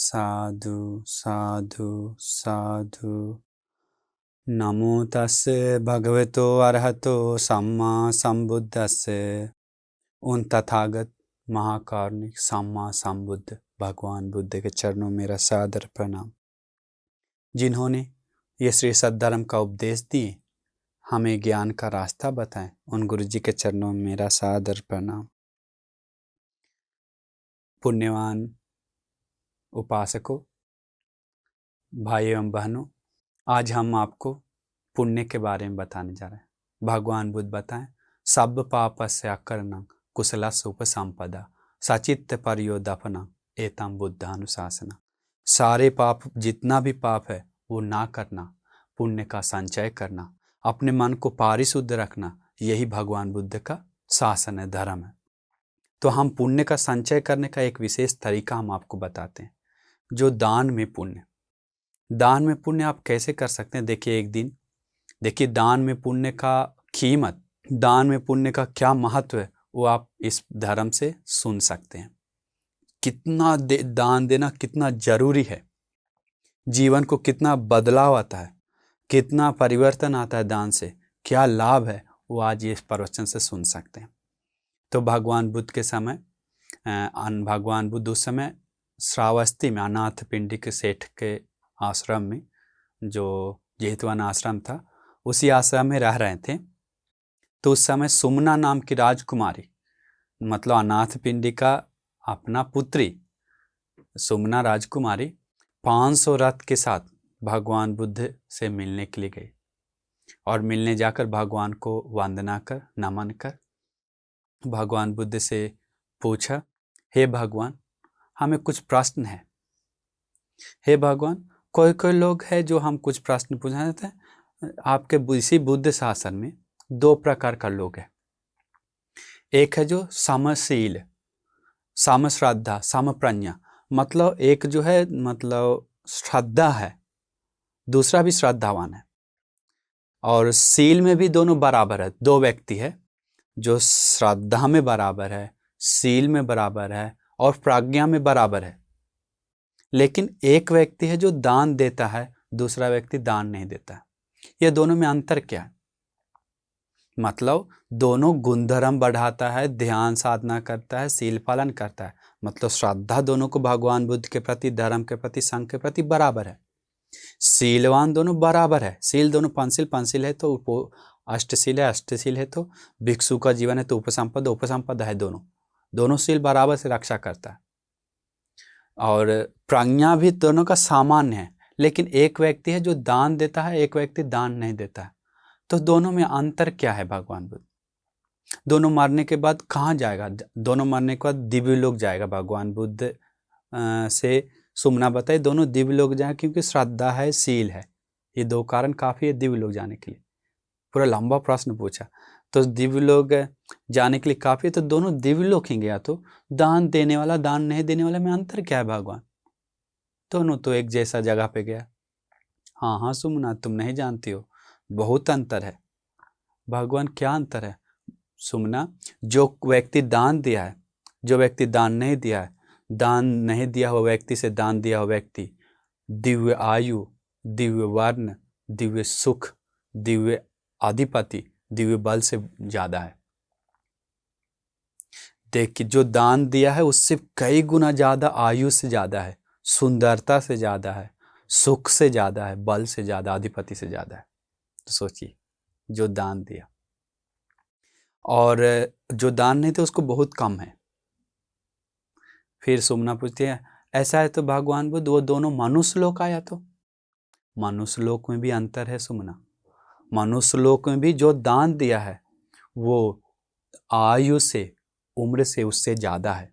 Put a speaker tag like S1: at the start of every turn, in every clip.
S1: साधु साधु साधु। नमो तस्से भगवतो अरहतो सम्मा संबुद्धस्से। उन तथागत महाकारुणिक सम्मा संबुद्ध भगवान बुद्ध के चरणों में मेरा सादर प्रणाम, जिन्होंने ये श्री सद्धर्म का उपदेश दिए, हमें ज्ञान का रास्ता बताएं। उन गुरु जी के चरणों में मेरा सादर प्रणाम। पुण्यवान उपासकों, भाई एवं बहनों, आज हम आपको पुण्य के बारे में बताने जा रहे हैं। भगवान बुद्ध बताएं, सब पापस्य अकरणं कुशलस्य उपसंपदा सचित्त पर्योदपनं एतं बुद्धानुशासनं। सारे पाप, जितना भी पाप है वो ना करना, पुण्य का संचय करना, अपने मन को पारिशुद्ध रखना, यही भगवान बुद्ध का शासन है, धर्म है। तो हम पुण्य का संचय करने का एक विशेष तरीका हम आपको बताते हैं, जो दान में पुण्य। दान में पुण्य आप कैसे कर सकते हैं? देखिए दान में पुण्य का कीमत, दान में पुण्य का क्या महत्व है, वो आप इस धर्म से सुन सकते हैं। कितना दान देना कितना जरूरी है, जीवन को कितना बदलाव आता है, कितना परिवर्तन आता है दान से, क्या लाभ है, वो आज इस प्रवचन से सुन सकते हैं। तो भगवान बुद्ध के समय भगवान बुद्ध उस समय श्रावस्ती में अनाथ पिंडिक सेठ के आश्रम में, जो जेतवन आश्रम था, उसी आश्रम में रह रहे थे। तो उस समय सुमना नाम की राजकुमारी, मतलब अनाथ पिंडिका अपना पुत्री सुमना राजकुमारी 500 रथ के साथ भगवान बुद्ध से मिलने के लिए गई, और मिलने जाकर भगवान को वंदना कर, नमन कर भगवान बुद्ध से पूछा, हे भगवान, हमें कुछ प्रश्न है। हे भगवान, कोई कोई लोग हैं जो हम कुछ प्रश्न पूछना चाहते हैं। आपके इसी बुद्ध शासन में 2 प्रकार का लोग हैं। एक है जो समशील, समश्रद्धा, समप्रज्ञा, मतलब एक जो है मतलब श्रद्धा है, दूसरा भी श्रद्धावान है, और शील में भी दोनों बराबर है। 2 व्यक्ति है जो श्रद्धा में बराबर है, शील में बराबर है और प्रज्ञा में बराबर है। लेकिन एक व्यक्ति है जो दान देता है, दूसरा व्यक्ति दान नहीं देता है। ये दोनों में अंतर क्या है? मतलब दोनों गुणधर्म बढ़ाता है, ध्यान साधना करता है, शील पालन करता है। मतलब श्रद्धा दोनों को भगवान बुद्ध के प्रति, धर्म के प्रति, संघ के प्रति बराबर है। शीलवान दोनों बराबर है, शील दोनों पंचशील है तो अष्टशील है, अष्टशील है तो भिक्षु का जीवन है तो उपसंपदा है। दोनों शील बराबर से रक्षा करता है। और प्रज्ञा भी दोनों का सामान्य है, लेकिन एक व्यक्ति है जो दान देता है, एक व्यक्ति दान नहीं देता है। तो दोनों में अंतर क्या है? भगवान बुद्ध दोनों मरने के बाद कहाँ जाएगा? दोनों मरने के बाद दिव्य लोक जाएगा। भगवान बुद्ध से सुमना बताए दोनों दिव्य लोक जाए, क्योंकि श्रद्धा है, शील है, ये 2 कारण काफी है दिव्य लोक जाने के लिए। पूरा लंबा प्रश्न पूछा, तो दिव्य लोक जाने के लिए काफी है, तो दोनों दिव्य लोक ही गया। तो दान देने वाला, दान नहीं देने वाले में अंतर क्या है? भगवान दोनों तो एक जैसा जगह पे गया। हाँ सुमना, तुम नहीं जानती हो, बहुत अंतर है। भगवान क्या अंतर है? सुमना, जो व्यक्ति दान दिया है, जो व्यक्ति दान नहीं दिया है, दान नहीं दिया हुआ व्यक्ति से दान दिया हुआ व्यक्ति दिव्य आयु, दिव्य वर्ण, दिव्य सुख, दिव्य अधिपति, दिव्य बल से ज्यादा है। देखिए, जो दान दिया है उससे कई गुना ज्यादा आयु से ज्यादा है, सुंदरता से ज्यादा है, सुख से ज्यादा है, बल से ज्यादा, अधिपति से ज्यादा है। तो सोचिए, जो दान दिया, और जो दान नहीं थे उसको बहुत कम है। फिर सुमना पूछती है, ऐसा है तो भगवान बुद्ध वो दोनों मनुष्य लोक आया, तो मनुष्य लोक में भी अंतर है सुमना। मनुष्य लोक में भी जो दान दिया है वो आयु से, उम्र से उससे ज्यादा है,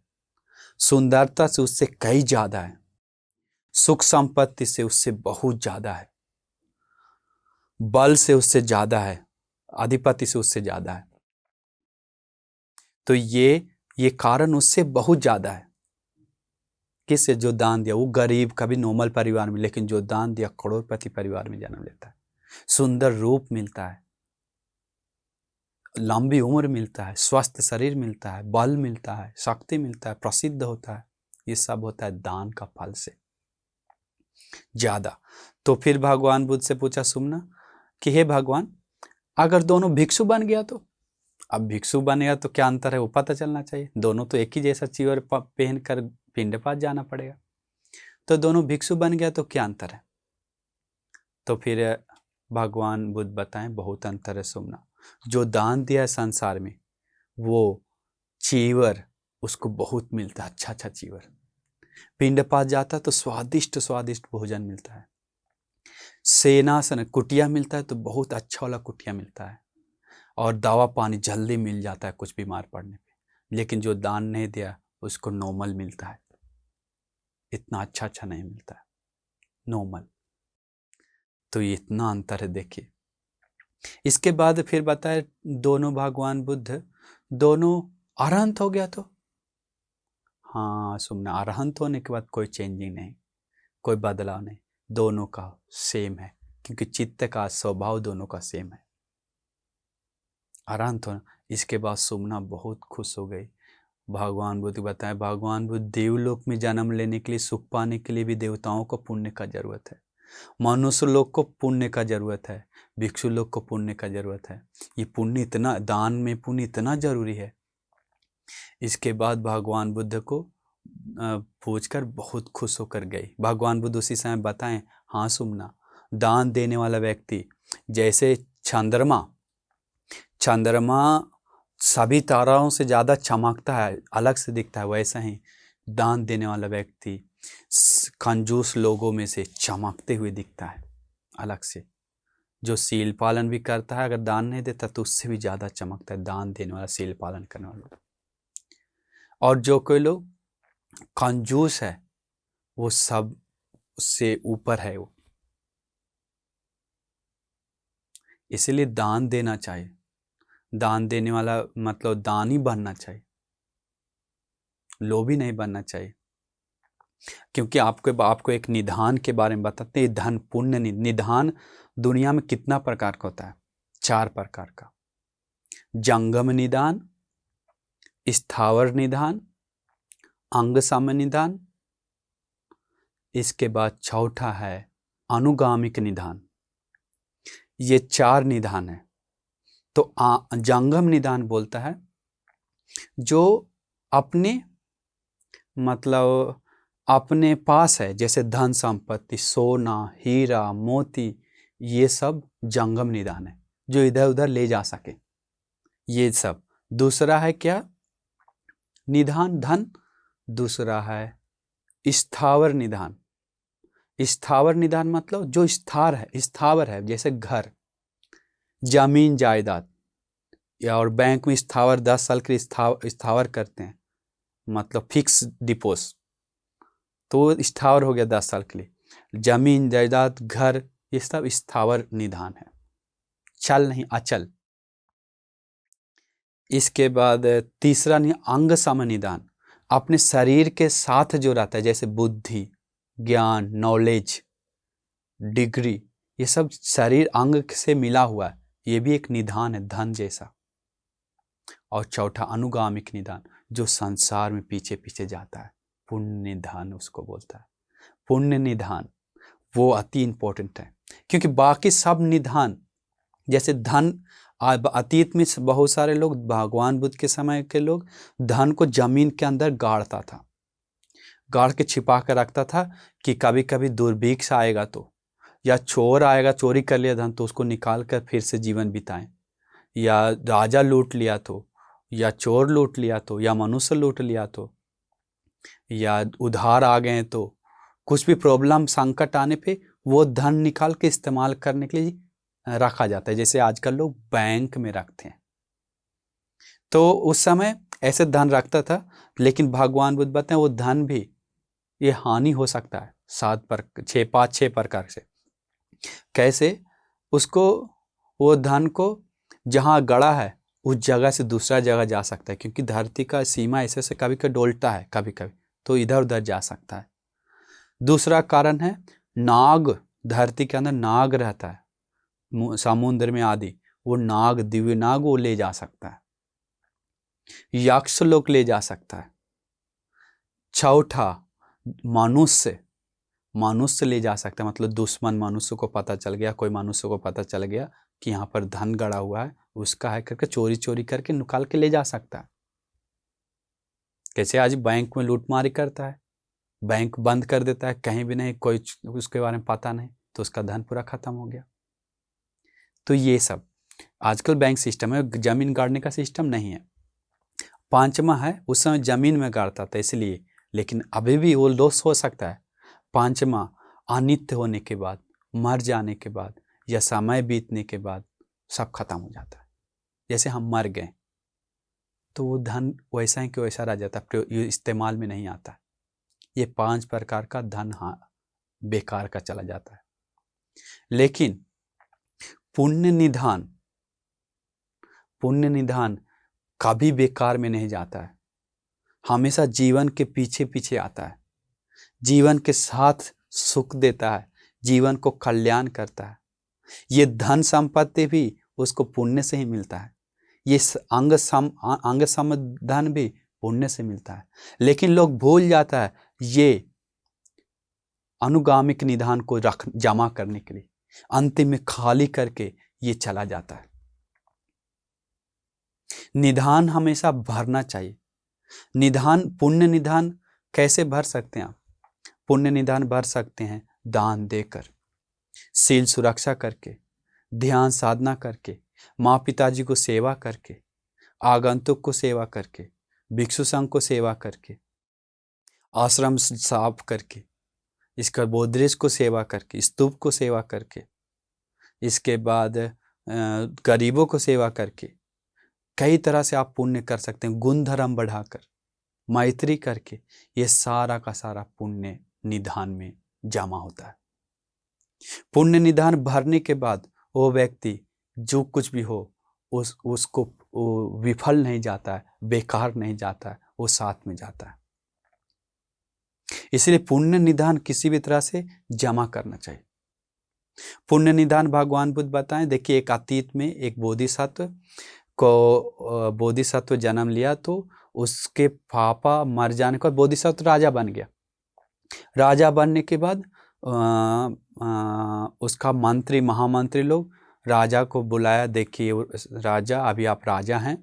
S1: सुंदरता से उससे कई ज्यादा है, सुख संपत्ति से उससे बहुत ज्यादा है, बल से उससे ज्यादा है, अधिपति से उससे ज्यादा है। तो ये कारण उससे बहुत ज्यादा है। किससे? जो दान दिया। वो गरीब कभी नॉर्मल परिवार में, लेकिन जो दान दिया करोड़पति परिवार में जन्म लेता है, सुंदर रूप मिलता है, लंबी उम्र मिलता है, स्वस्थ शरीर मिलता है, बल मिलता है, शक्ति मिलता है, प्रसिद्ध होता है। ये सब होता है दान का फल से। ज़्यादा। तो फिर भगवान बुद्ध से पूछा सुमना कि हे भगवान, अगर दोनों भिक्षु बन गया तो? अब भिक्षु बनेगा तो क्या अंतर है वो पता चलना चाहिए, दोनों तो एक ही जैसा चीवर पहन कर पिंडपात जाना पड़ेगा। तो दोनों भिक्षु बन गया तो क्या अंतर है? तो फिर भगवान बुद्ध बताएं बहुत अंतर है सुमना। जो दान दिया है संसार में वो चीवर उसको बहुत मिलता है, अच्छा अच्छा चीवर। पिंडपात जाता है तो स्वादिष्ट स्वादिष्ट भोजन मिलता है। सेनासन कुटिया मिलता है तो बहुत अच्छा वाला कुटिया मिलता है, और दवा पानी जल्दी मिल जाता है कुछ बीमार पड़ने पे। लेकिन जो दान नहीं दिया उसको नॉर्मल मिलता है, इतना अच्छा अच्छा नहीं मिलता है, नॉर्मल। तो ये इतना अंतर है देखिए। इसके बाद फिर बताए दोनों भगवान बुद्ध दोनों अरहंत हो गया तो? हाँ सुनना, अरहंत होने के बाद कोई चेंजिंग नहीं, कोई बदलाव नहीं, दोनों का सेम है, क्योंकि चित्त का स्वभाव दोनों का सेम है, अरहंत होना। इसके बाद सुमना बहुत खुश हो गई। भगवान बुद्ध बताए भगवान बुद्ध देवलोक में जन्म लेने के लिए, सुख पाने के लिए भी देवताओं को पुण्य का जरूरत है, मनुष्य लोग को पुण्य का जरूरत है, भिक्षु लोग को पुण्य का जरूरत है। ये पुण्य इतना, दान में पुण्य इतना जरूरी है। इसके बाद भगवान बुद्ध को पूछकर बहुत खुश होकर गई। भगवान बुद्ध उसी समय बताएं, हाँ सुमना, दान देने वाला व्यक्ति जैसे चंद्रमा सभी ताराओं से ज़्यादा चमकता है, अलग से दिखता है, वैसा ही दान देने वाला व्यक्ति कंजूस लोगों में से चमकते हुए दिखता है अलग से। जो सील पालन भी करता है, अगर दान नहीं देता तो उससे भी ज़्यादा चमकता है दान देने वाला, सील पालन करने वाला। और जो कोई लोग कंजूस है वो सब उससे ऊपर है वो। इसलिए दान देना चाहिए, दान देने वाला मतलब दानी बनना चाहिए, लोभी नहीं बनना चाहिए। क्योंकि आपको एक निधान के बारे में बताते हैं, धन पुण्य निधान दुनिया में कितना प्रकार का होता है? 4 प्रकार का। जंगम निधान, स्थावर निधान, अंग सम निधान, इसके बाद चौथा है अनुगामिक निधान। ये 4 निधान है। तो जंगम निधान बोलता है जो अपने मतलब अपने पास है, जैसे धन संपत्ति, सोना, हीरा, मोती, ये सब जंगम निधान है, जो इधर उधर ले जा सके, ये सब। दूसरा है क्या? निधान धन। दूसरा है स्थावर निधान। स्थावर निधान मतलब जो स्थावर है, जैसे घर, जमीन जायदाद, या और बैंक में स्थावर 10 साल के लिए स्थावर करते हैं, मतलब फिक्स डिपोजिट, तो स्थावर हो गया 10 साल के लिए। जमीन जायदाद घर, ये सब स्थावर निधान है, चल नहीं, अचल। इसके बाद तीसरा अंग सम निधान, अपने शरीर के साथ जो रहता है, जैसे बुद्धि, ज्ञान, नॉलेज, डिग्री, ये सब शरीर अंग से मिला हुआ है, ये भी एक निधान है, धन जैसा। और चौथा अनुगामिक निधान, जो संसार में पीछे पीछे जाता है, पुण्य निधान उसको बोलता है। पुण्य निधान वो अति इंपॉर्टेंट है, क्योंकि बाकी सब निधान, जैसे धन, अतीत में बहुत सारे लोग, भगवान बुद्ध के समय के लोग धन को जमीन के अंदर गाड़ता था, गाड़ के छिपा कर रखता था कि कभी कभी दुर्भिक्ष आएगा तो, या चोर आएगा, चोरी कर लिया धन तो उसको निकाल कर फिर से जीवन बिताएं, या राजा लूट लिया तो, या चोर लूट लिया तो, या मनुष्य लूट लिया तो, या उधार आ गए तो, कुछ भी प्रॉब्लम संकट आने पे वो धन निकाल के इस्तेमाल करने के लिए रखा जाता है, जैसे आजकल लोग बैंक में रखते हैं। तो उस समय ऐसे धन रखता था, लेकिन भगवान बुद्ध बताते हैं वो धन भी ये हानि हो सकता है 5-6 प्रकार से। कैसे? उसको, वो धन को जहाँ गड़ा है उस जगह से दूसरा जगह जा सकता है, क्योंकि धरती का सीमा ऐसे से कभी कभी डोलता है, कभी कभी तो इधर उधर जा सकता है। दूसरा कारण है नाग, धरती के अंदर नाग रहता है समुद्र में आदि, वो नाग, दिव्य नाग, वो ले जा सकता है। यक्ष लोग ले जा सकता है। चौथा मनुष्य, मनुष्य ले जा सकता है, मतलब दुश्मन मनुष्य को पता चल गया, कोई मनुष्य को पता चल गया कि यहाँ पर धन गड़ा हुआ है, उसका है करके चोरी चोरी करके निकाल के ले जा सकता है। कैसे आज बैंक में लूटमारी करता है, बैंक बंद कर देता है, कहीं भी नहीं, कोई उसके बारे में पता नहीं, तो उसका धन पूरा खत्म हो गया। तो ये सब आजकल बैंक सिस्टम है, जमीन गाड़ने का सिस्टम नहीं है। पांचवा है, उस समय जमीन में गाड़ता था इसलिए, लेकिन अभी भी वो लॉस हो सकता है। पांचवा अनित्य होने के बाद, मर जाने के बाद या समय बीतने के बाद सब खत्म हो जाता है। जैसे हम मर गए तो वो धन वैसा ही कि वैसा रह जाता है, इस्तेमाल में नहीं आता है। ये 5 प्रकार का धन बेकार का चला जाता है। लेकिन पुण्य निधान कभी बेकार में नहीं जाता है, हमेशा जीवन के पीछे पीछे आता है, जीवन के साथ सुख देता है, जीवन को कल्याण करता है। ये धन संपत्ति भी उसको पुण्य से ही मिलता है, ये अंग सम धन भी पुण्य से मिलता है। लेकिन लोग भूल जाता है ये अनुगामिक निधान को जमा करने के लिए, अंतिम में खाली करके ये चला जाता है। निधान हमेशा भरना चाहिए। निधान, पुण्य निधान कैसे भर सकते हैं आप? पुण्य निधान भर सकते हैं दान देकर, शील सुरक्षा करके, ध्यान साधना करके, माँ पिताजी को सेवा करके, आगंतुक को सेवा करके, भिक्षु संघ को सेवा करके, आश्रम साफ करके, इसका गोदरेज को सेवा करके, स्तूप को सेवा करके, इसके बाद गरीबों को सेवा करके, कई तरह से आप पुण्य कर सकते हैं। गुण धर्म बढ़ाकर, मैत्री करके, ये सारा का सारा पुण्य निधान में जमा होता है। पुण्य निधान भरने के बाद वो व्यक्ति जो कुछ भी हो उसको विफल नहीं जाता है, बेकार नहीं जाता है, वो साथ में जाता है। इसलिए पुण्य निधान किसी भी तरह से जमा करना चाहिए। पुण्य निधान भगवान बुद्ध बताएं, देखिए एक अतीत में एक बोधिसत्व जन्म लिया, तो उसके पापा मर जाने के बाद बोधिसत्व राजा बन गया। राजा बनने के बाद उसका महामंत्री लोग राजा को बुलाया, देखिए राजा, अभी आप राजा हैं,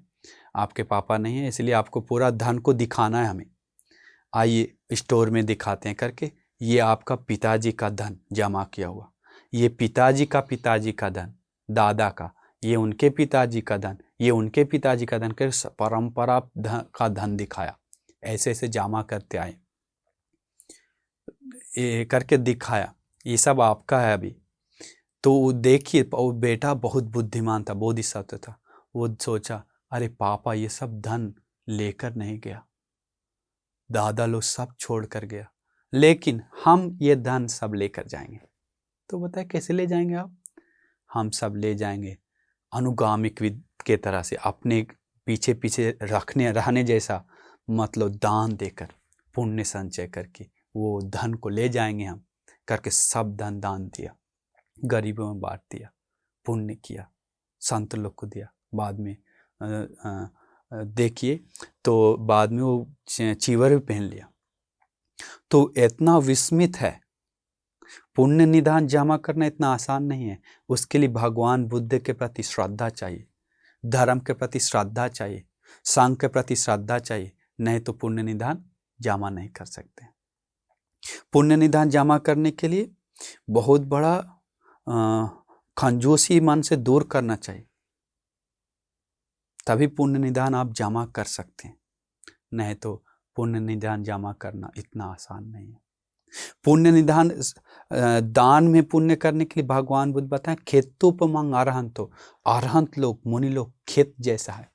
S1: आपके पापा नहीं है, इसलिए आपको पूरा धन को दिखाना है हमें, आइए स्टोर में दिखाते हैं करके। ये आपका पिताजी का धन जमा किया हुआ, ये पिताजी का धन, दादा का, ये उनके पिताजी का धन, ये उनके पिताजी का धन कर परंपरा का धन दिखाया। ऐसे ऐसे जमा करते आए, करके दिखाया, ये सब आपका है अभी। तो देखिए वो बेटा बहुत बुद्धिमान था, बोधिसत्व था, वो सोचा अरे पापा ये सब धन लेकर नहीं गया, दादा लोग सब छोड़ कर गया, लेकिन हम ये धन सब लेकर जाएंगे। तो बताए कैसे ले जाएंगे आप? हम सब ले जाएंगे अनुगामिक के तरह से, अपने पीछे पीछे रहने जैसा, मतलब दान देकर, पुण्य संचय करके वो धन को ले जाएंगे हम करके। सब धन दान दिया, गरीबों में बांट दिया, पुण्य किया, संत लोग को दिया। बाद में देखिए तो बाद में वो चीवर भी पहन लिया। तो इतना विस्मित है, पुण्य निधान जमा करना इतना आसान नहीं है। उसके लिए भगवान बुद्ध के प्रति श्रद्धा चाहिए, धर्म के प्रति श्रद्धा चाहिए, संघ के प्रति श्रद्धा चाहिए, नहीं तो पुण्य निधान जमा नहीं कर सकते। पुण्य निधान जमा करने के लिए बहुत बड़ा कंजूसी मन से दूर करना चाहिए, तभी पुण्य निधान आप जमा कर सकते हैं, नहीं तो पुण्य निधान जमा करना इतना आसान नहीं है। पुण्य निधान दान में पुण्य करने के लिए भगवान बुद्ध बताएं, खेतोपमंग अरहंतो, अरहंत लोग, मुनि लोग खेत जैसा है।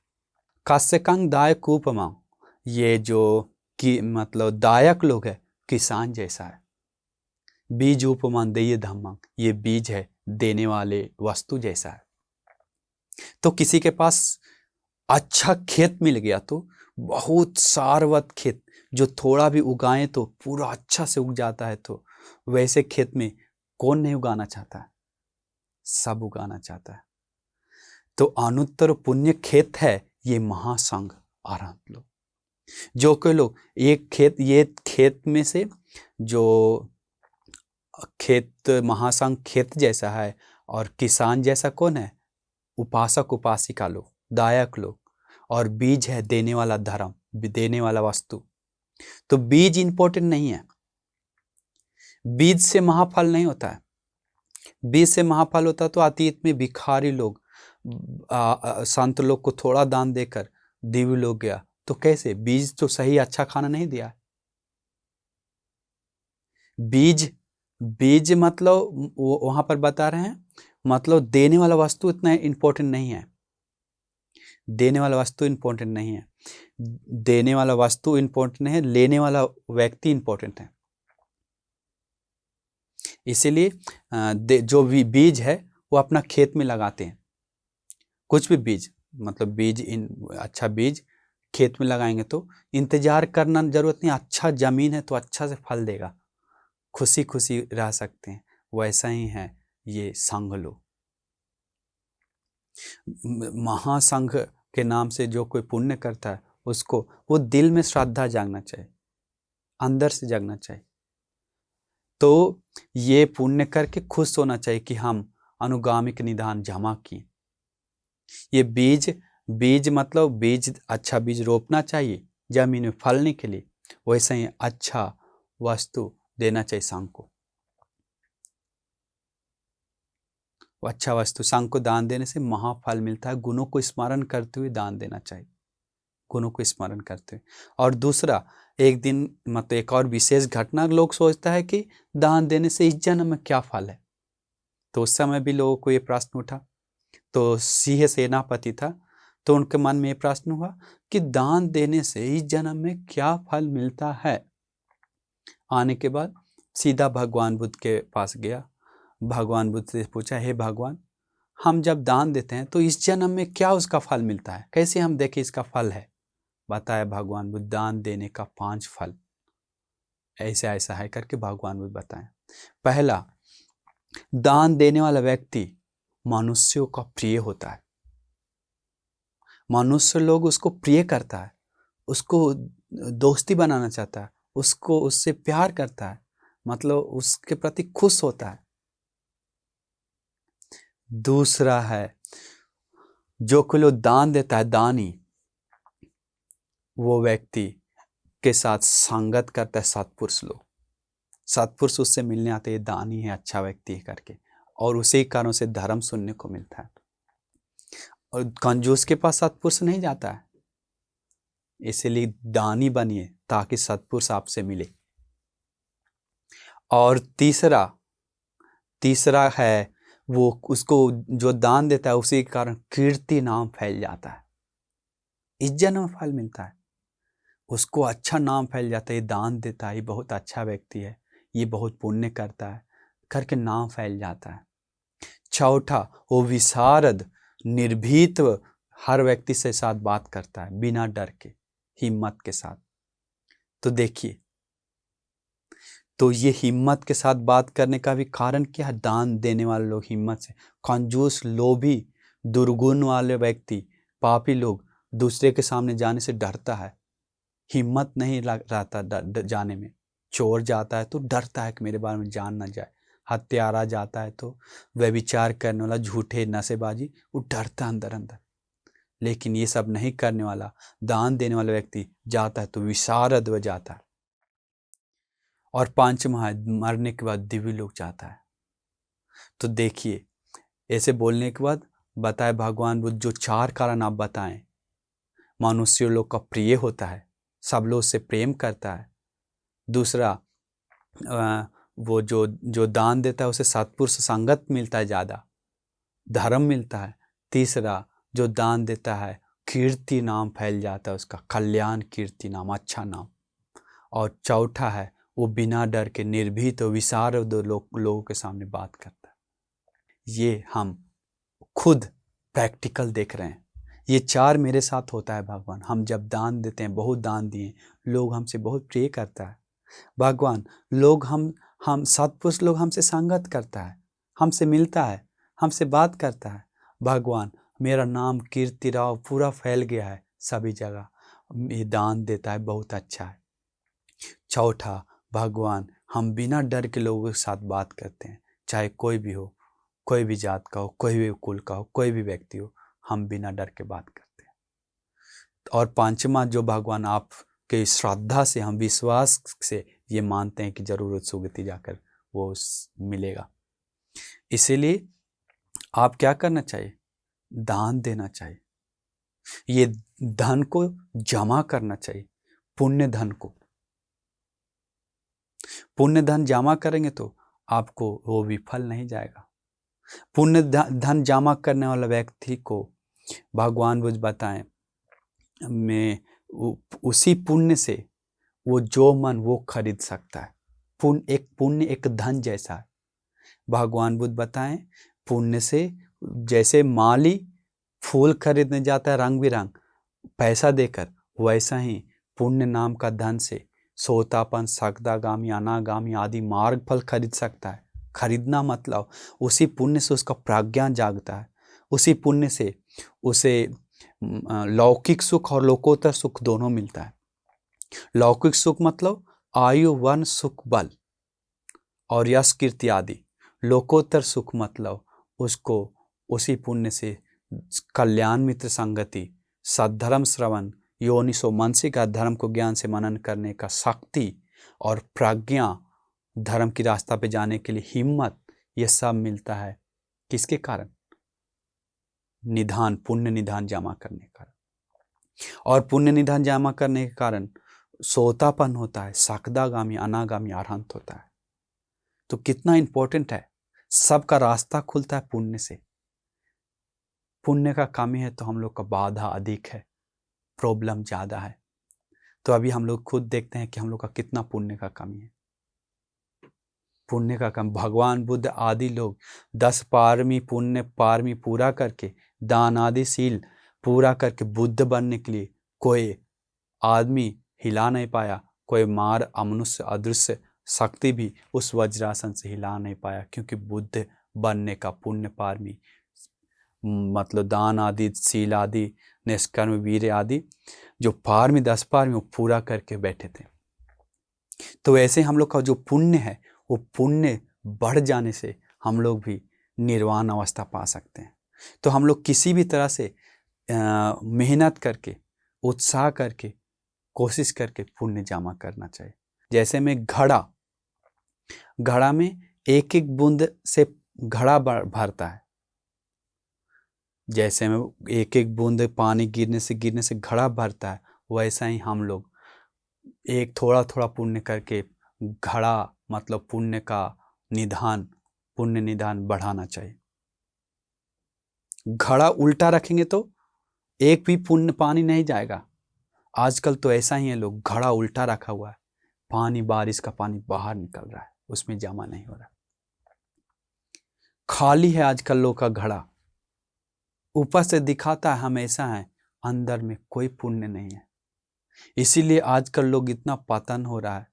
S1: कास्यकंग दायक उपमंग, ये जो कि मतलब दायक लोग है, किसान जैसा है। बीज उपमान देय धम्मंग, ये बीज है, देने वाले वस्तु जैसा है। तो किसी के पास अच्छा खेत मिल गया, तो बहुत सारवत खेत, जो थोड़ा भी उगाएं तो पूरा अच्छा से उग जाता है, तो वैसे खेत में कौन नहीं उगाना चाहता है? सब उगाना चाहता है। तो अनुत्तर पुण्य खेत है ये महासंघ अरहंत लोग, जो कि लोग ये खेत में से जो खेत, महासंघ खेत जैसा है और किसान जैसा कौन है? उपासक उपासिका लोग, दायक लोग। और बीज है देने वाला धर्म, देने वाला वस्तु। तो बीज इंपॉर्टेंट नहीं है, बीज से महाफल नहीं होता है। बीज से महाफल होता तो अतीत में भिखारी लोग संत लोग को थोड़ा दान देकर दिव्य लोग गया, तो कैसे? बीज तो सही अच्छा खाना नहीं दिया। बीज बीज मतलब वहां पर बता रहे हैं, मतलब देने वाला वस्तु इतना इंपॉर्टेंट नहीं है। देने वाला वस्तु इंपॉर्टेंट नहीं है, देने वाला वस्तु इंपॉर्टेंट है, लेने वाला व्यक्ति इंपॉर्टेंट है। इसीलिए जो भी बीज है वो अपना खेत में लगाते हैं। कुछ भी बीज, मतलब बीज अच्छा बीज खेत में लगाएंगे तो इंतजार करना जरूरत नहीं, अच्छा जमीन है तो अच्छा से फल देगा, खुशी खुशी रह सकते हैं। वैसा ही है ये संघ लोग। महासंघ के नाम से जो कोई पुण्य करता है उसको वो दिल में श्रद्धा जागना चाहिए, अंदर से जागना चाहिए। तो ये पुण्य करके खुश होना चाहिए कि हम अनुगामिक निधान जमा किए। ये बीज मतलब बीज, अच्छा बीज रोपना चाहिए जमीन में फलने के लिए, वैसे ही अच्छा वस्तु देना चाहिए संघ को। अच्छा वस्तु संघ को दान देने से महाफल मिलता है। गुणों को स्मरण करते हुए दान देना चाहिए, गुणों को स्मरण करते हुए। और दूसरा, एक दिन मतलब एक और विशेष घटना, लोग सोचता है कि दान देने से इस जन्म में क्या फल है। तो उस समय भी लोगों को ये प्रश्न उठा, तो सिंह सेनापति था, तो उनके मन में ये प्रश्न हुआ कि दान देने से इस जन्म में क्या फल मिलता है। आने के बाद सीधा भगवान बुद्ध के पास गया, भगवान बुद्ध से पूछा, हे भगवान, हम जब दान देते हैं तो इस जन्म में क्या उसका फल मिलता है, कैसे हम देखें इसका फल है। बताया भगवान बुद्ध, दान देने का 5 फल ऐसा ऐसा है करके भगवान बुद्ध बताएं। पहला, दान देने वाला व्यक्ति मनुष्यों का प्रिय होता है, मनुष्य लोग उसको प्रिय करता है, उसको दोस्ती बनाना चाहता है, उसको उससे प्यार करता है, मतलब उसके प्रति खुश होता है। दूसरा है, जो कोई लोग दान देता है, दानी, वो व्यक्ति के साथ संगत करता है सत्पुरुष लोग, सत्पुरुष उससे मिलने आते हैं, दानी है, अच्छा व्यक्ति है करके, और उसी कारण से धर्म सुनने को मिलता है। और कंजूस के पास सत्पुरुष नहीं जाता है, इसलिए दानी बनिए ताकि सत्पुरुष आपसे मिले। और तीसरा है, वो उसको जो दान देता है उसी के कारण कीर्ति नाम फैल जाता है, इस जन्म में फल मिलता है, उसको अच्छा नाम फैल जाता है, ये दान देता है, ये बहुत अच्छा व्यक्ति है, ये बहुत पुण्य करता है करके नाम फैल जाता है। चौथा, वो विशारद निर्भीत हर व्यक्ति से साथ बात करता है बिना डर के, हिम्मत के साथ। तो देखिए, तो ये हिम्मत के साथ बात करने का भी कारण क्या है? दान देने वाले लोग हिम्मत से, कंजूस, लोभी, दुर्गुण वाले व्यक्ति, पापी लोग दूसरे के सामने जाने से डरता है, हिम्मत नहीं रहता जाने में। चोर जाता है तो डरता है कि मेरे बारे में जान ना जाए, हत्यारा जाता है तो, व्यभिचार करने वाला, झूठे नशेबाजी, वो डरता अंदर अंदर। लेकिन ये सब नहीं करने वाला, दान देने वाला व्यक्ति जाता है तो विशारद हो जाता है। और 5वां है, मरने के बाद दिव्य लोक जाता है। तो देखिए, ऐसे बोलने के बाद बताए भगवान बुद्ध, जो 4 कारण आप बताएं, मनुष्य लोग का प्रिय होता है, सब लोग उससे प्रेम करता है। दूसरा, वो जो दान देता है उसे सत्पुरुष संगत मिलता है, ज़्यादा धर्म मिलता है। तीसरा, जो दान देता है कीर्ति नाम फैल जाता है उसका, कल्याण कीर्ति नाम, अच्छा नाम। और चौथा है, वो बिना डर के निर्भीत और विशारद लोगों के सामने बात करता है। ये हम खुद प्रैक्टिकल देख रहे हैं, ये 4 मेरे साथ होता है भगवान। हम जब दान देते हैं, बहुत दान दिए, लोग हमसे बहुत प्रिय करता है भगवान, लोग हम सत्पुरुष लोग हमसे संगत करता है, हमसे मिलता है, हमसे बात करता है। भगवान, मेरा नाम कीर्ति राव पूरा फैल गया है सभी जगह, ये दान देता है, बहुत अच्छा है। चौथा, भगवान हम बिना डर के लोगों के साथ बात करते हैं, चाहे कोई भी हो, कोई भी जात का हो, कोई भी कुल का हो, कोई भी व्यक्ति हो, हम बिना डर के बात करते हैं। और पांचवा जो भगवान आपके श्रद्धा से, हम विश्वास से ये मानते हैं कि जरूर सुगति जाकर वो मिलेगा। इसीलिए आप क्या करना चाहिए? दान देना चाहिए। ये धन को जमा करना चाहिए, पुण्य धन को। पुण्य धन जमा करेंगे तो आपको वो विफल नहीं जाएगा। पुण्य धन जमा करने वाला व्यक्ति को भगवान बुद्ध बताएं में उसी पुण्य से वो जो मन वो खरीद सकता है। पुण्य एक धन जैसा है। भगवान बुद्ध बताएं पुण्य से जैसे माली फूल खरीदने जाता है रंग बिरंग पैसा देकर, वैसा ही पुण्य नाम का धन से सोतापन, सकदागामी, अनागामी आदि मार्ग फल खरीद सकता है। खरीदना मतलब उसी पुण्य से उसका प्रज्ञा जागता है, उसी पुण्य से उसे लौकिक सुख और लोकोत्तर सुख दोनों मिलता है। लौकिक सुख मतलब आयु, वन, सुख, बल और यश, कीर्ति आदि। लोकोत्तर सुख मतलब उसको उसी पुण्य से कल्याण मित्र संगति, सद्धर्म श्रवण, योनिसो मानसिक धर्म को ज्ञान से मनन करने का शक्ति और प्रज्ञा, धर्म की रास्ता पे जाने के लिए हिम्मत, यह सब मिलता है। किसके कारण? निधान, पुण्य निधान जमा करने के कारण। और पुण्य निधान जमा करने के कारण सोतापन होता है, सकदागामी, अनागामी, अरहंत होता है। तो कितना इंपॉर्टेंट है, सबका रास्ता खुलता है पुण्य से। पुण्य का कमी है तो हम लोग का बाधा अधिक है, प्रॉब्लम ज़्यादा है। तो अभी हम लोग खुद देखते हैं कि हम लोग का कितना पुण्य का कमी है। पुण्य का कम भगवान बुद्ध आदि लोग 10 पारमी पुण्य पारमी पूरा करके, दान आदि शील पूरा करके बुद्ध बनने के लिए कोई आदमी हिला नहीं पाया, कोई मार अमनुष्य अदृश्य शक्ति भी उस वज्रासन से हिला नहीं पाया, क्योंकि बुद्ध बनने का पुण्य पारमी मतलब दान आदि, शील आदि, निष्कर्म, वीर्य आदि जो पारमी 10 पारमी वो पूरा करके बैठे थे। तो ऐसे हम लोग का जो पुण्य है वो पुण्य बढ़ जाने से हम लोग भी निर्वाण अवस्था पा सकते हैं। तो हम लोग किसी भी तरह से मेहनत करके, उत्साह करके, कोशिश करके पुण्य जमा करना चाहिए। जैसे में घड़ा में एक एक बूंद से घड़ा भरता है। जैसे में एक एक बूंद पानी गिरने से घड़ा भरता है, वैसा ही हम लोग एक थोड़ा थोड़ा पुण्य करके घड़ा मतलब पुण्य का निधान, पुण्य निधान बढ़ाना चाहिए। घड़ा उल्टा रखेंगे तो एक भी पुण्य पानी नहीं जाएगा। आजकल तो ऐसा ही है, लोग घड़ा उल्टा रखा हुआ है, पानी, बारिश का पानी बाहर निकल रहा है, उसमें जमा नहीं हो रहा। खाली है आजकल लोग का घड़ा, ऊपर से दिखाता है हम ऐसा है, अंदर में कोई पुण्य नहीं है। इसीलिए आजकल लोग इतना पतन हो रहा है।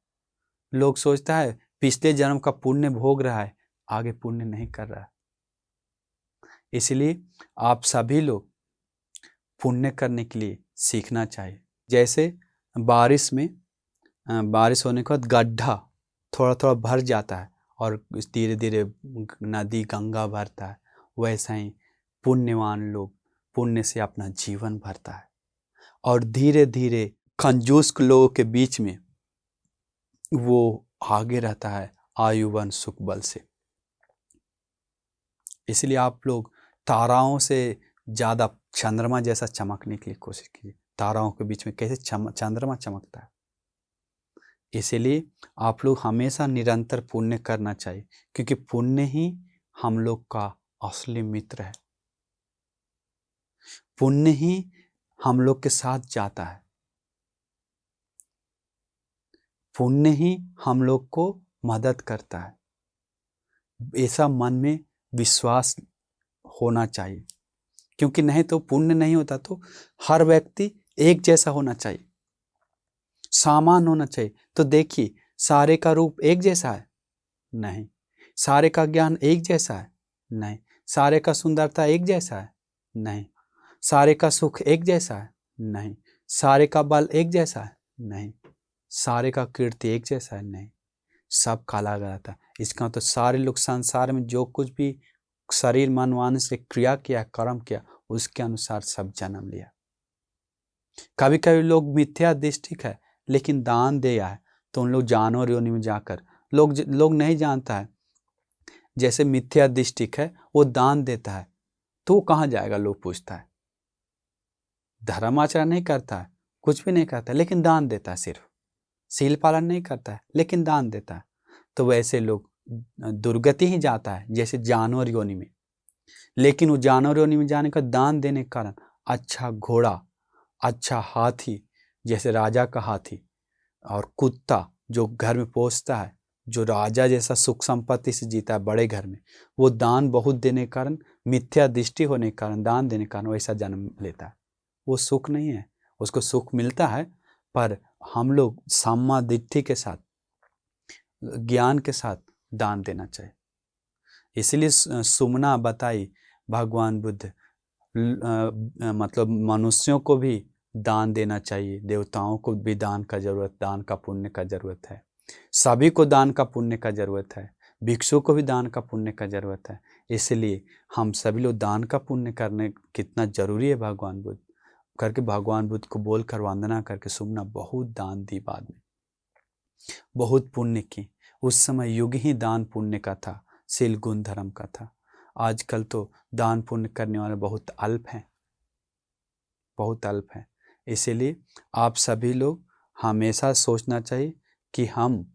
S1: लोग सोचता है पिछले जन्म का पुण्य भोग रहा है, आगे पुण्य नहीं कर रहा है। इसलिए आप सभी लोग पुण्य करने के लिए सीखना चाहिए। जैसे बारिश में बारिश होने के बाद गड्ढा थोड़ा थोड़ा भर जाता है और धीरे धीरे नदी गंगा भरता है, वैसा ही पुण्यवान लोग पुण्य से अपना जीवन भरता है और धीरे धीरे कंजूस लोगों के बीच में वो आगे रहता है आयुवन सुख बल से। इसलिए आप लोग ताराओं से ज़्यादा चंद्रमा जैसा चमकने के लिए कोशिश कीजिए। ताराओं के बीच में कैसे चंद्रमा चमकता है। इसलिए आप लोग हमेशा निरंतर पुण्य करना चाहिए, क्योंकि पुण्य ही हम लोग का असली मित्र है। पुण्य ही हम लोग के साथ जाता है, पुण्य ही हम लोग को मदद करता है। ऐसा मन में विश्वास होना चाहिए, क्योंकि नहीं तो पुण्य नहीं होता तो हर व्यक्ति एक जैसा होना चाहिए, समान होना चाहिए। तो देखिए सारे का रूप एक जैसा है? नहीं। सारे का ज्ञान एक जैसा है? नहीं। सारे का सुंदरता एक जैसा है? नहीं। सारे का सुख एक जैसा है? नहीं। सारे का बल एक जैसा है? नहीं। सारे का कीर्ति एक जैसा है? नहीं। सब काला रहता है। इसका तो सारे लोग संसार में जो कुछ भी शरीर मन वाणी से क्रिया किया, कर्म किया, उसके अनुसार सब जन्म लिया। कभी कभी लोग मिथ्या दृष्टि है लेकिन दान दिया है तो उन लोग जानवर योनि में जाकर, लोग नहीं जानता है, जैसे मिथ्या दृष्टि है वो दान देता है तो वो कहाँ जाएगा, लोग पूछता है। धर्म आचरण नहीं करता है, कुछ भी नहीं करता है, लेकिन दान देता है, सिर्फ सील पालन नहीं करता है लेकिन दान देता है, तो वैसे लोग दुर्गति ही जाता है जैसे जानवर योनि में। लेकिन वो जानवर योनि में जाने का दान देने के कारण अच्छा घोड़ा, अच्छा हाथी, जैसे राजा का हाथी, और कुत्ता जो घर में पोसता है, जो राजा जैसा सुख संपत्ति से जीता है बड़े घर में, वो दान बहुत देने के कारण, मिथ्या दृष्टि होने के कारण, दान देने के कारण वैसा जन्म लेता है। वो सुख नहीं है, उसको सुख मिलता है, पर हम लोग सम्मा दृष्टि के साथ, ज्ञान के साथ दान देना चाहिए। इसलिए सुमना बताई भगवान बुद्ध, मतलब मनुष्यों को भी दान देना चाहिए, देवताओं को भी दान का जरूरत, दान का पुण्य का जरूरत है, सभी को दान का पुण्य का जरूरत है, भिक्षु को भी दान का पुण्य का जरूरत है। इसलिए हम सभी लोग दान का पुण्य करने कितना जरूरी है भगवान बुद्ध करके, भगवान बुद्ध को बोलकर वंदना करके सुमना बहुत दान दी, बाद में बहुत पुण्य की। उस समय युग ही दान पुण्य का था, शील गुण धर्म का था। आजकल तो दान पुण्य करने वाले बहुत अल्प हैं, बहुत अल्प हैं। इसीलिए आप सभी लोग हमेशा सोचना चाहिए कि हम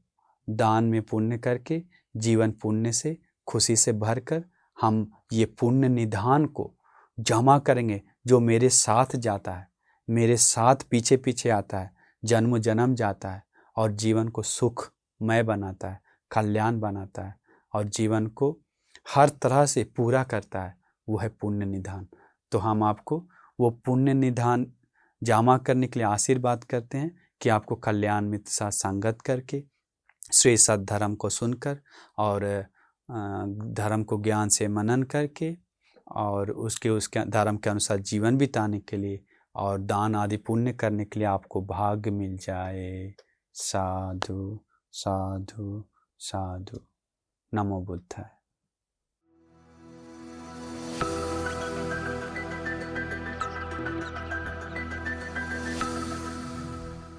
S1: दान में पुण्य करके, जीवन पुण्य से, खुशी से भरकर, हम ये पुण्य निधान को जमा करेंगे, जो मेरे साथ जाता है, मेरे साथ पीछे पीछे आता है, जन्म जन्म जाता है, और जीवन को सुखमय बनाता है, कल्याण बनाता है, और जीवन को हर तरह से पूरा करता है, वो है पुण्य निधान। तो हम आपको वो पुण्य निधान जमा करने के लिए आशीर्वाद करते हैं कि आपको कल्याण मित्र साथ संगत करके, श्री सद धर्म को सुनकर, और धर्म को ज्ञान से मनन करके, और उसके धर्म के अनुसार जीवन बिताने के लिए, और दान आदि पुण्य करने के लिए आपको भाग्य मिल जाए। साधु साधु साधु। नमो बुद्धाय।